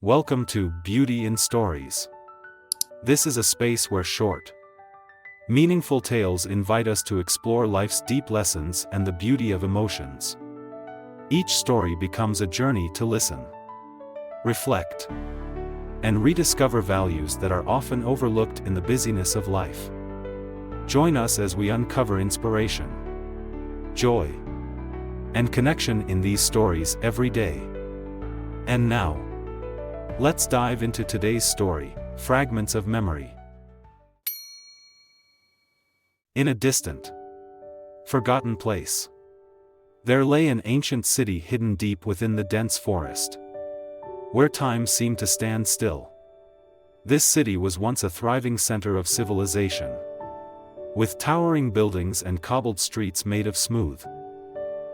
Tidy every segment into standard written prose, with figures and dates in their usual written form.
Welcome to Beauty in Stories. This is a space where short, meaningful tales invite us to explore life's deep lessons and the beauty of emotions. Each story becomes a journey to listen, reflect, and rediscover values that are often overlooked in the busyness of life. Join us as we uncover inspiration, joy, and connection in these stories every day. And now, let's dive into today's story, Fragments of Memory. In a distant, forgotten place, there lay an ancient city hidden deep within the dense forest, where time seemed to stand still. This city was once a thriving center of civilization, with towering buildings and cobbled streets made of smooth,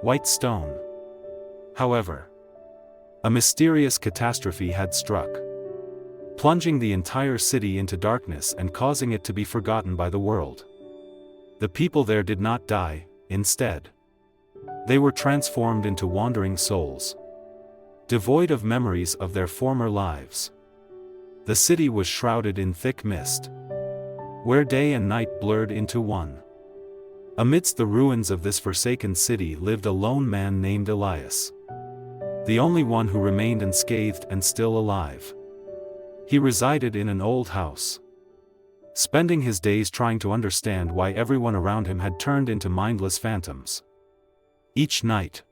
white stone. However, a mysterious catastrophe had struck, plunging the entire city into darkness and causing it to be forgotten by the world. The people there did not die, instead, they were transformed into wandering souls, devoid of memories of their former lives. The city was shrouded in thick mist, where day and night blurred into one. Amidst the ruins of this forsaken city lived a lone man named Elias, the only one who remained unscathed and still alive. He resided in an old house, spending his days trying to understand why everyone around him had turned into mindless phantoms. Each night,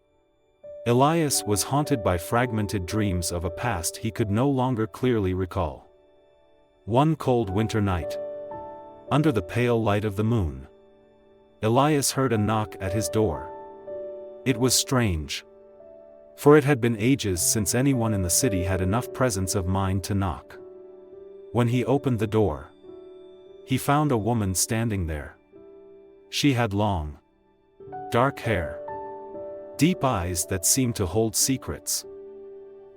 Elias was haunted by fragmented dreams of a past he could no longer clearly recall. One cold winter night, under the pale light of the moon, Elias heard a knock at his door. It was strange, for it had been ages since anyone in the city had enough presence of mind to knock. When he opened the door, he found a woman standing there. She had long, dark hair, deep eyes that seemed to hold secrets,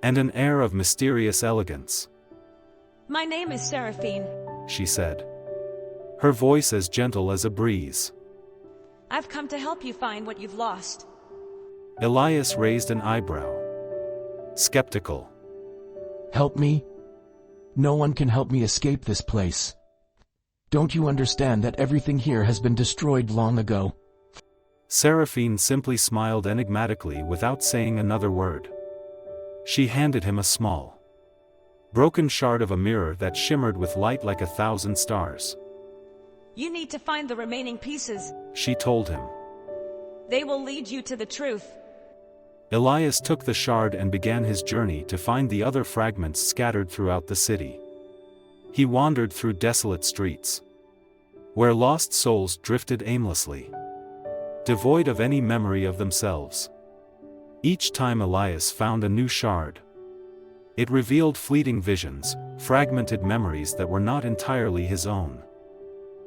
and an air of mysterious elegance. "My name is Seraphine," she said, her voice as gentle as a breeze. "I've come to help you find what you've lost." Elias raised an eyebrow, skeptical. Help me? No one can help me escape this place. Don't you understand that everything here has been destroyed long ago? Seraphine simply smiled enigmatically without saying another word. She handed him a small, broken shard of a mirror that shimmered with light like 1,000 stars. "You need to find the remaining pieces. She told him. They will lead you to the truth." Elias took the shard and began his journey to find the other fragments scattered throughout the city. He wandered through desolate streets, where lost souls drifted aimlessly, devoid of any memory of themselves. Each time Elias found a new shard, it revealed fleeting visions, fragmented memories that were not entirely his own,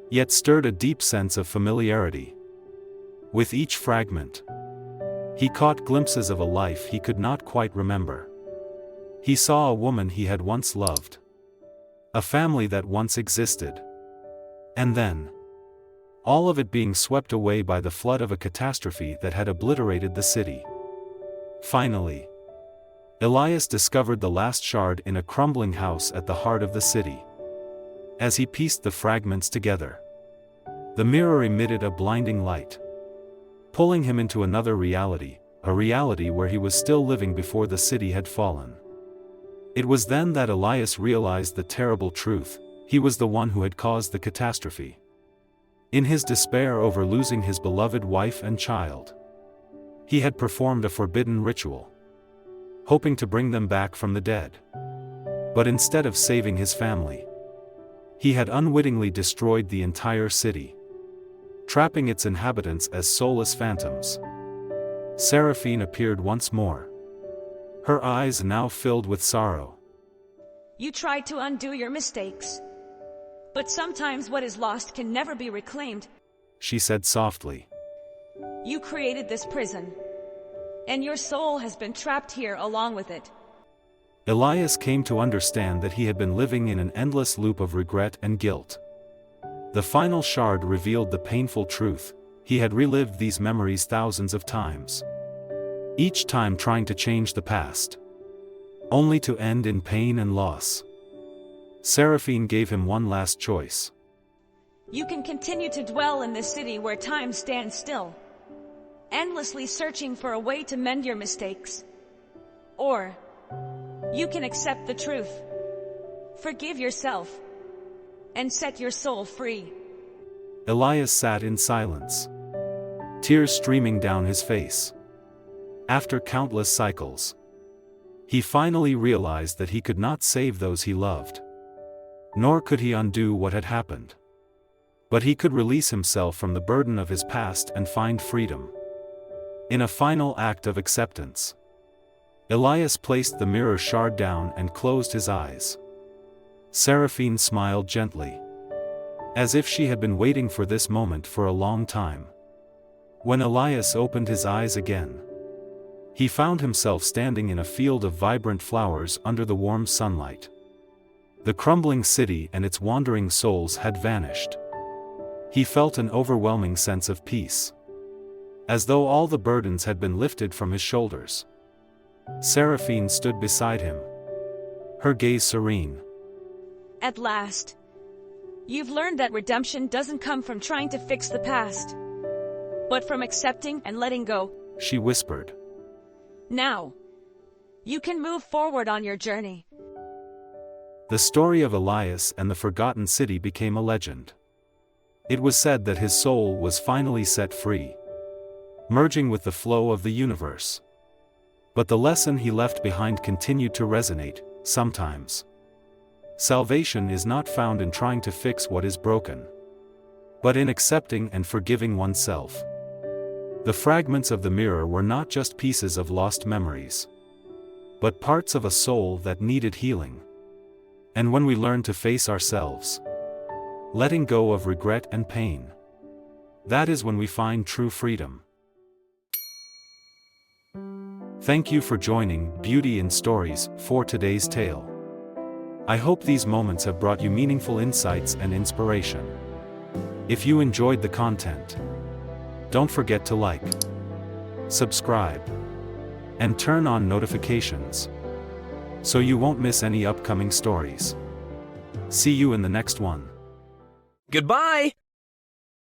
yet stirred a deep sense of familiarity. With each fragment, he caught glimpses of a life he could not quite remember. He saw a woman he had once loved, a family that once existed, and then, all of it being swept away by the flood of a catastrophe that had obliterated the city. Finally, Elias discovered the last shard in a crumbling house at the heart of the city. As he pieced the fragments together, the mirror emitted a blinding light, pulling him into another reality, a reality where he was still living before the city had fallen. It was then that Elias realized the terrible truth: he was the one who had caused the catastrophe. In his despair over losing his beloved wife and child, he had performed a forbidden ritual, hoping to bring them back from the dead. But instead of saving his family, he had unwittingly destroyed the entire city, trapping its inhabitants as soulless phantoms. Seraphine appeared once more, her eyes now filled with sorrow. "You tried to undo your mistakes, but sometimes what is lost can never be reclaimed," she said softly. "You created this prison, and your soul has been trapped here along with it." Elias came to understand that he had been living in an endless loop of regret and guilt. The final shard revealed the painful truth: he had relived these memories thousands of times, each time trying to change the past, only to end in pain and loss. Seraphine gave him one last choice. You can continue to dwell in this city where time stands still, endlessly searching for a way to mend your mistakes. Or, you can accept the truth, forgive yourself, and set your soul free. Elias sat in silence, tears streaming down his face. After countless cycles, he finally realized that he could not save those he loved. Nor could he undo what had happened. But he could release himself from the burden of his past and find freedom. In a final act of acceptance, Elias placed the mirror shard down and closed his eyes. Seraphine smiled gently, as if she had been waiting for this moment for a long time. When Elias opened his eyes again, he found himself standing in a field of vibrant flowers under the warm sunlight. The crumbling city and its wandering souls had vanished. He felt an overwhelming sense of peace, as though all the burdens had been lifted from his shoulders. Seraphine stood beside him, her gaze serene. At last, you've learned that redemption doesn't come from trying to fix the past, but from accepting and letting go, she whispered. Now, you can move forward on your journey. The story of Elias and the forgotten city became a legend. It was said that his soul was finally set free, merging with the flow of the universe. But the lesson he left behind continued to resonate. Sometimes salvation is not found in trying to fix what is broken, but in accepting and forgiving oneself. The fragments of the mirror were not just pieces of lost memories, but parts of a soul that needed healing. And when we learn to face ourselves, letting go of regret and pain, that is when we find true freedom. Thank you for joining Beauty in Stories for today's tale. I hope these moments have brought you meaningful insights and inspiration. If you enjoyed the content, don't forget to like, subscribe, and turn on notifications, so you won't miss any upcoming stories. See you in the next one. Goodbye!